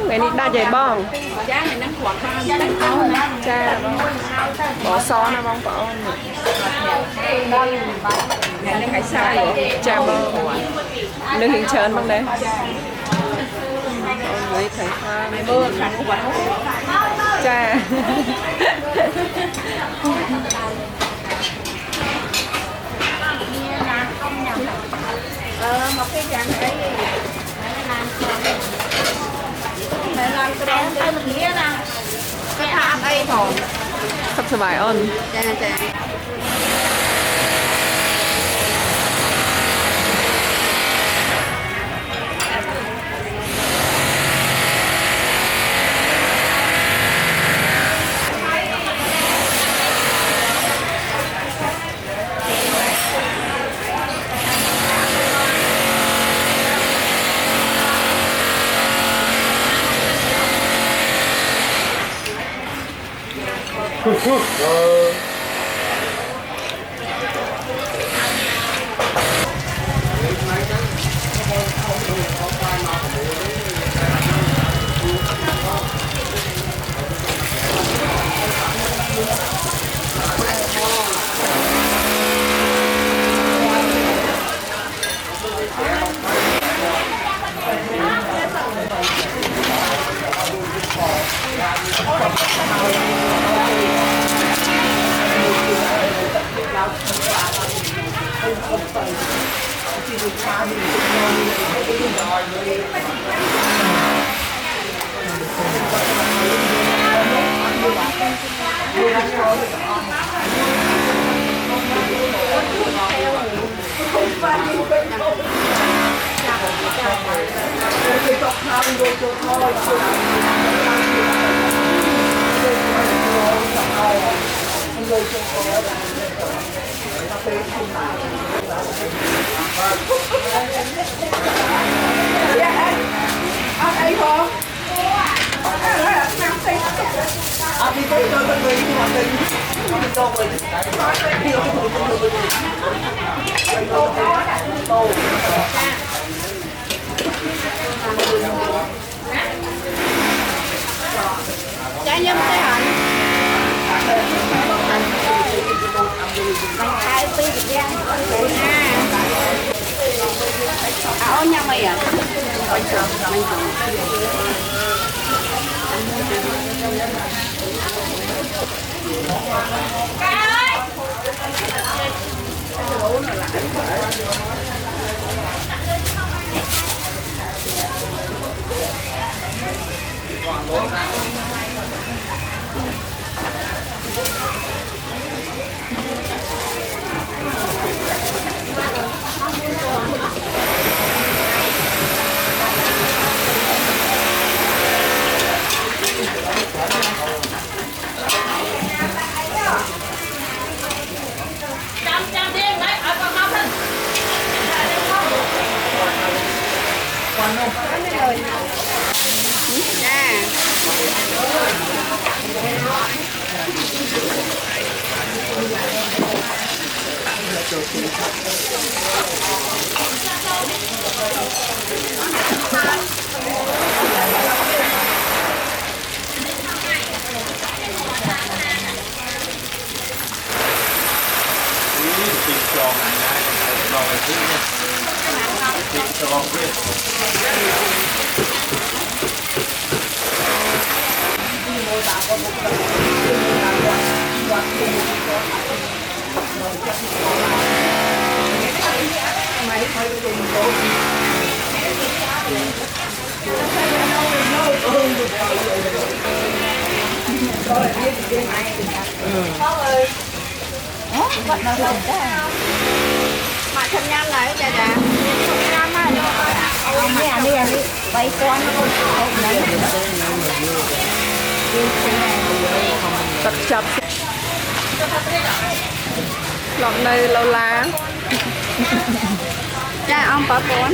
cái này đa dày bong giá này nó khoảng cha bỏ xó nó bong bỏ này nó phải sai cha bong nước hình trơn bong đây mấy thầy pha mưa khăn của bạn cha một cái chàng ấy mẹ làm cái đó cái mình nghĩa nè cái thang đây thôi sắp sửa bài ơn cha cha cha nhâm cái hạnh mày hai pi Việt Nam áo nhau mày à Vẫn nó không ra. Mà chân nhăn này chả chả. Nhăn này. Nè đi. Bay con nó không đấy. Tập chập lọt nơi lâu lá Cha ông bảo con.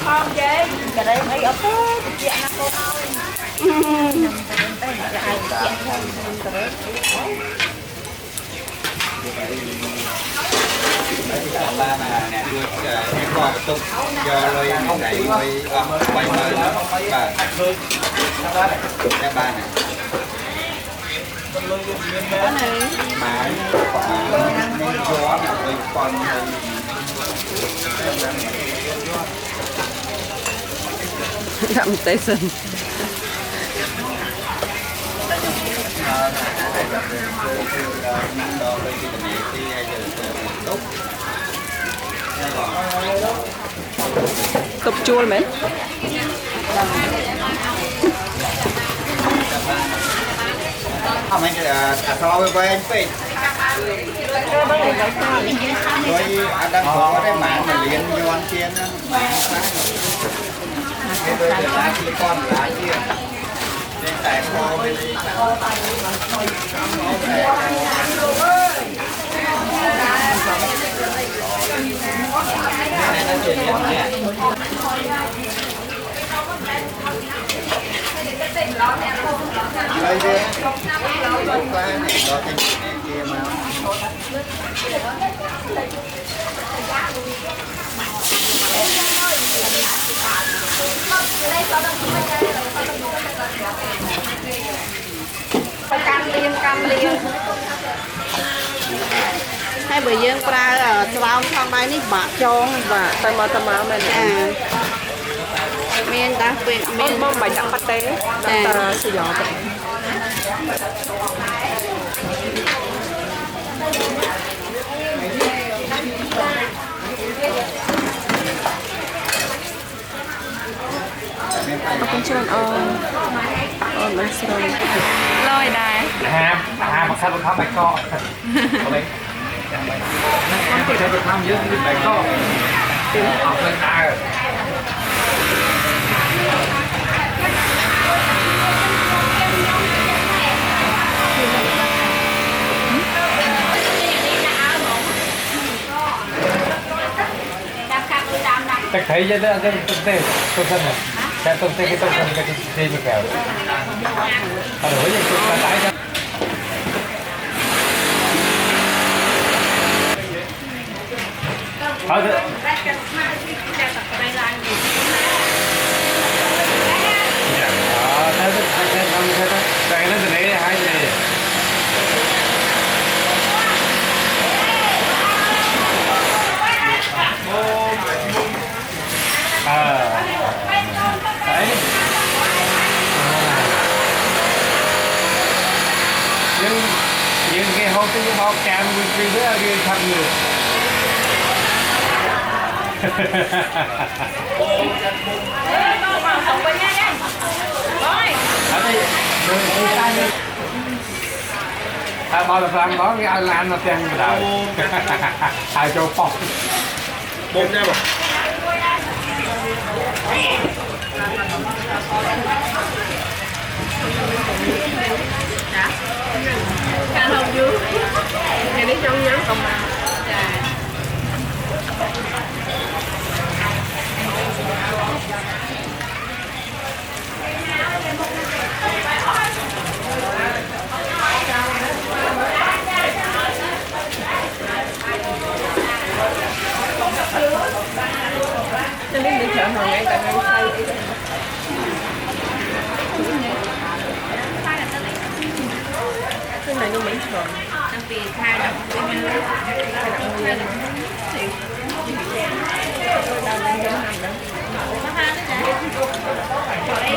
Không chứ cái đấy mấy ở phố chuyện nó cô ba mà nè đưa cái con tung cho lôi không đẩy lôi quay mơ nó và cái ba này mà gió là lôi con Đậm tay sân tập chua mấy không anh so với anh phê rồi anh đang có cái mạng mà liền cho anh kia nó cái đôi lá kia con lá kia nên tại kho bên đây đây đi qua này đó thành kia mà cam liên hai bữa dương ra ở sau trong đây ní bạc tròn và tay mà mình miền ta miền mong bánh đậm pate ta sử dụng con chưa mình xong lôi đài mà sao không phải co con thì được tham dự phải co tìm học lên ta rồi Chắc thấy chứ đó, cái tôm xanh này. Cái tôm xanh cái gì mà kẹo. Mà đổi gì cũng là tái ra. Thôi thôi. Đây nó từ đấy hai này. Đấy. Nhưng cái hôm cái bao cam nguyên cái đó đi thăm nhiều. Bao giờ làm đó cái ăn lan nó tiền cái đầu. Hai châu phong. bông nha bà Cá lông dưa ngày đi trong nhóm công mà cho nên đi chợ hồi ngay tại ngay xây cái này như mỹ thường vì thay đổi cái